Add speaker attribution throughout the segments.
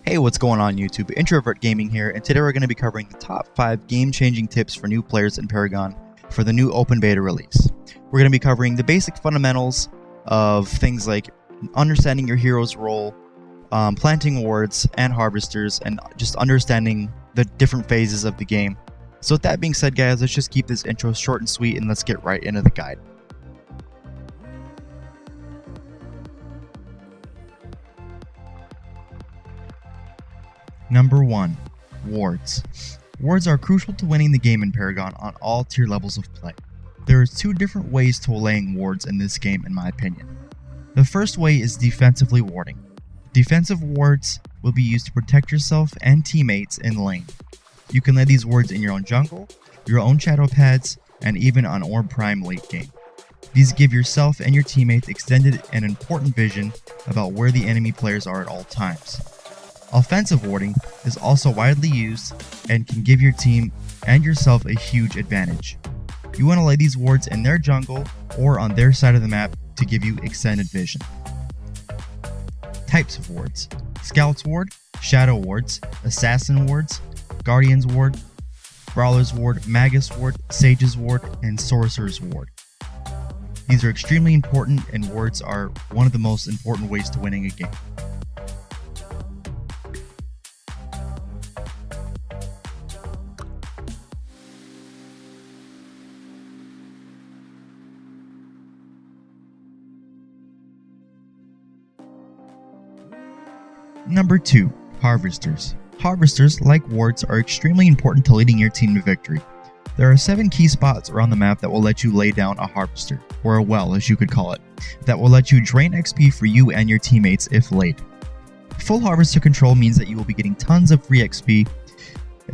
Speaker 1: Hey, what's going on YouTube? Introvert Gaming here, and today we're going to be covering the top 5 game-changing tips for new players in Paragon for the new open beta release. We're going to be covering the basic fundamentals of things like understanding your hero's role, planting wards and harvesters, and just understanding the different phases of the game. So with that being said, guys, let's just keep this intro short and sweet and let's get right into the guide. Number 1. Wards. Wards are crucial to winning the game in Paragon on all tier levels of play. There are 2 different ways to laying wards in this game in my opinion. The first way is defensively warding. Defensive wards will be used to protect yourself and teammates in lane. You can lay these wards in your own jungle, your own shadow pads, and even on Orb Prime late game. These give yourself and your teammates extended and important vision about where the enemy players are at all times. Offensive warding is also widely used and can give your team and yourself a huge advantage. You want to lay these wards in their jungle or on their side of the map to give you extended vision. Types of wards: Scout's Ward, Shadow Wards, Assassin Wards, Guardian's Ward, Brawler's Ward, Magus Ward, Sage's Ward, and Sorcerer's Ward. These are extremely important, and wards are one of the most important ways to winning a game. Number 2. Harvesters. Harvesters, like wards, are extremely important to leading your team to victory. There are 7 key spots around the map that will let you lay down a harvester, or a well as you could call it, that will let you drain XP for you and your teammates if laid. Full harvester control means that you will be getting tons of free XP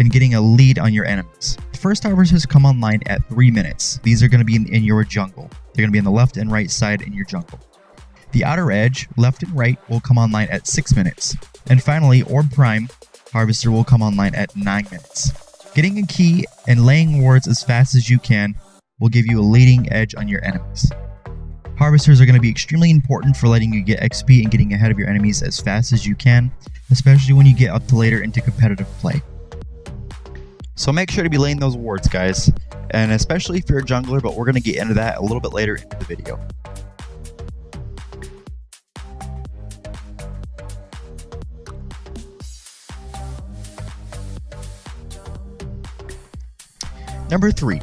Speaker 1: and getting a lead on your enemies. The first harvesters come online at 3 minutes. These are going to be in your jungle. They're going to be on the left and right side in your jungle. The outer edge, left and right, will come online at 6 minutes. And finally, Orb Prime Harvester will come online at 9 minutes. Getting a key and laying wards as fast as you can will give you a leading edge on your enemies. Harvesters are going to be extremely important for letting you get XP and getting ahead of your enemies as fast as you can, especially when you get up to later into competitive play. So make sure to be laying those wards, guys, and especially if you're a jungler, but we're going to get into that a little bit later into the video. Number 3.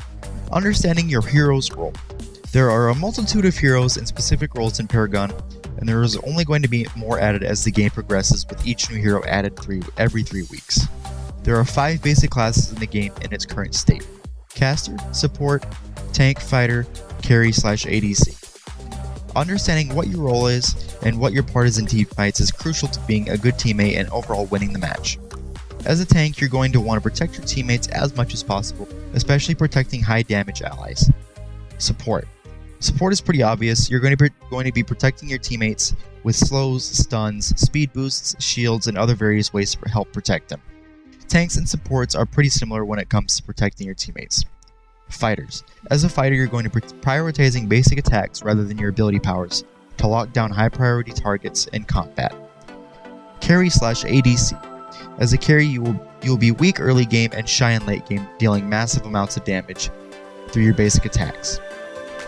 Speaker 1: Understanding your hero's role. There are a multitude of heroes and specific roles in Paragon, and there is only going to be more added as the game progresses, with each new hero added every 3 weeks. There are 5 basic classes in the game in its current state: Caster, Support, Tank, Fighter, Carry/ADC. Understanding what your role is and what your part is in team fights is crucial to being a good teammate and overall winning the match. As a tank, you're going to want to protect your teammates as much as possible, especially protecting high damage allies. Support. Support is pretty obvious. You're going to be protecting your teammates with slows, stuns, speed boosts, shields, and other various ways to help protect them. Tanks and supports are pretty similar when it comes to protecting your teammates. Fighters. As a fighter, you're going to be prioritizing basic attacks rather than your ability powers to lock down high priority targets in combat. Carry/ADC. As a carry, you will be weak early game and shy in late game, dealing massive amounts of damage through your basic attacks.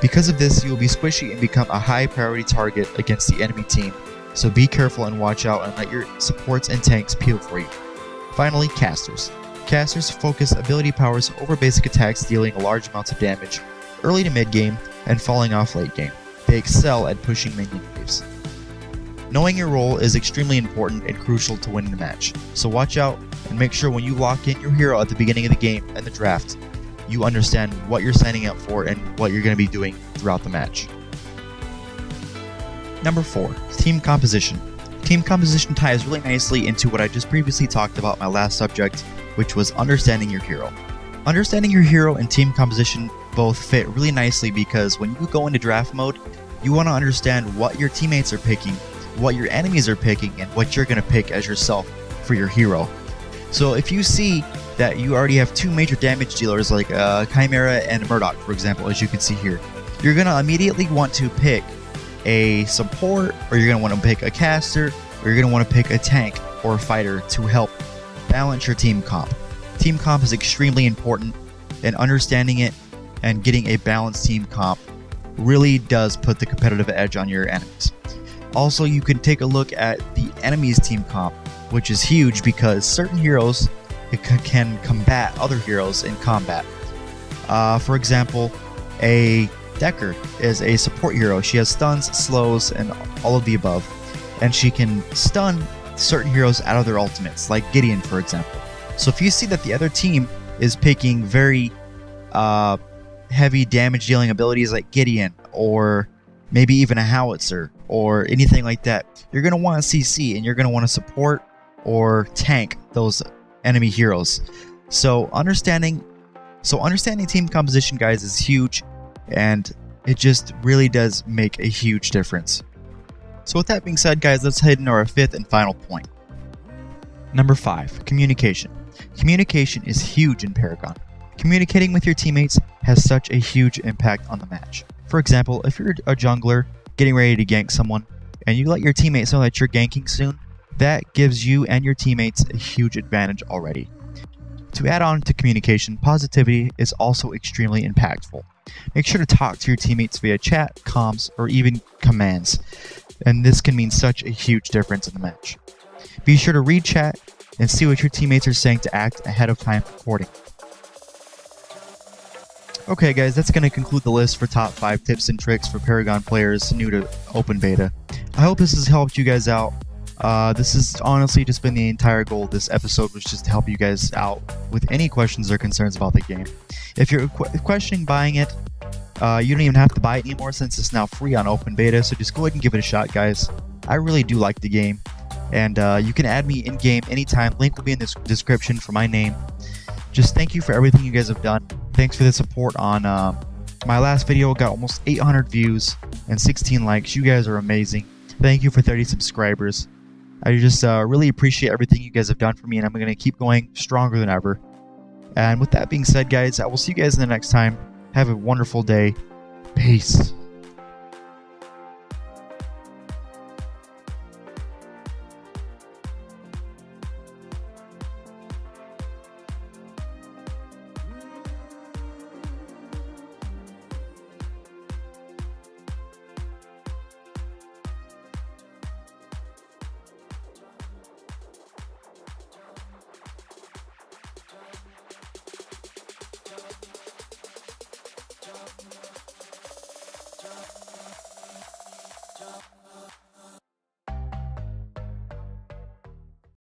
Speaker 1: Because of this, you will be squishy and become a high priority target against the enemy team, so be careful and watch out and let your supports and tanks peel for you. Finally, casters. Casters focus ability powers over basic attacks, dealing large amounts of damage early to mid game and falling off late game. They excel at pushing minion waves. Knowing your role is extremely important and crucial to winning the match, so watch out and make sure when you lock in your hero at the beginning of the game and the draft, you understand what you're signing up for and what you're going to be doing throughout the match. Number 4. Team composition. Team composition ties really nicely into what I just previously talked about in my last subject, which was understanding your hero. Understanding your hero and team composition both fit really nicely because when you go into draft mode, you want to understand what your teammates are picking, what your enemies are picking, and what you're going to pick as yourself for your hero. So if you see that you already have 2 major damage dealers like Chimera and Murdoch, for example, as you can see here, you're going to immediately want to pick a support, or you're going to want to pick a caster, or you're going to want to pick a tank or fighter to help balance your team comp. Team comp is extremely important, and understanding it and getting a balanced team comp really does put the competitive edge on your enemies. Also, you can take a look at the enemy's team comp, which is huge because certain heroes can combat other heroes in combat. For example, a Decker is a support hero. She has stuns, slows, and all of the above, and she can stun certain heroes out of their ultimates, like Gideon, for example. So if you see that the other team is picking very heavy damage dealing abilities like Gideon, or maybe even a howitzer, or anything like that, you're going to want to CC, and you're going to want to support or tank those enemy heroes. So understanding team composition, guys, is huge, and it just really does make a huge difference. So with that being said, guys, let's head into our fifth and final point. Number 5, communication. Communication is huge in Paragon. Communicating with your teammates has such a huge impact on the match. For example, if you're a jungler getting ready to gank someone, and you let your teammates know that you're ganking soon, that gives you and your teammates a huge advantage already. To add on to communication, positivity is also extremely impactful. Make sure to talk to your teammates via chat, comms, or even commands, and this can mean such a huge difference in the match. Be sure to read chat and see what your teammates are saying to act ahead of time accordingly. Okay guys, that's going to conclude the list for top 5 tips and tricks for Paragon players new to open beta. I hope this has helped you guys out. This has honestly just been the entire goal of this episode, was just to help you guys out with any questions or concerns about the game. If you're questioning buying it, you don't even have to buy it anymore since it's now free on open beta, so just go ahead and give it a shot, guys. I really do like the game, and you can add me in-game anytime. Link will be in the description for my name. Just thank you for everything you guys have done. Thanks for the support on my last video. Got almost 800 views and 16 likes. You guys are amazing. Thank you for 30 subscribers. I just really appreciate everything you guys have done for me, and I'm going to keep going stronger than ever. And with that being said, guys, I will see you guys in the next time. Have a wonderful day. Peace.